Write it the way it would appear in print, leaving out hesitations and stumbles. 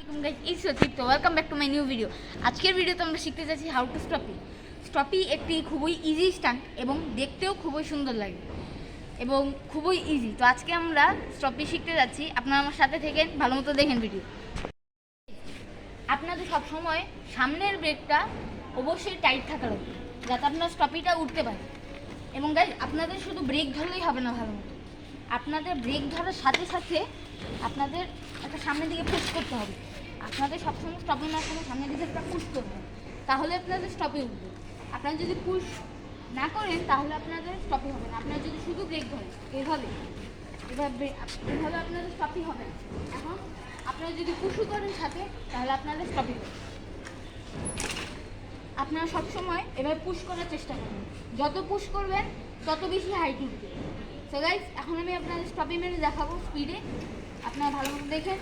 Welcome back to my new video. আজকের ভিডিওতে আমরা শিখতে যাচ্ছি হাউ টু স্টপি। স্টপি একটি খুবই ইজি স্টান্ট এবং দেখতেও খুবই সুন্দর লাগে এবং খুবই ইজি। তো আজকে আমরা স্টপি শিখতে যাচ্ছি, আপনারা আমার সাথে থেকেন, ভালো মতো দেখেন ভিডিও। আপনাদের সবসময় সামনের ব্রেকটা অবশ্যই টাইট থাকা লাগবে যাতে আপনার স্টপিটা উঠতে পারে। এবং গাইজ, আপনাদের শুধু ব্রেক ধরলেই হবে না, ভালো মতো আপনাদের ব্রেক ধরার সাথে সাথে আপনাদের একটা সামনের দিকে পুশ করতে হবে। আপনাদের সবসময় স্টপে না করে সামনের দিকে একটা পুশ করতে হবে, তাহলে আপনাদের স্টপে উঠবে। আপনারা যদি পুশ না করেন তাহলে আপনাদের স্টপে হবে না। আপনারা যদি শুধু ব্রেক ধরেন এভাবে এভাবে আপনাদের স্টপই হবে না। এখন আপনারা যদি পুশও করেন সাথে তাহলে আপনাদের স্টপই হবে। আপনারা সবসময় এভাবে পুশ করার চেষ্টা করবেন, যত পুশ করবেন তত বেশি হাইট উঠবে। সো গাইস, এখন আমি আপনাদের স্টপি মেরে দেখাবো স্পিডে, আপনারা ভালো মতো দেখেন।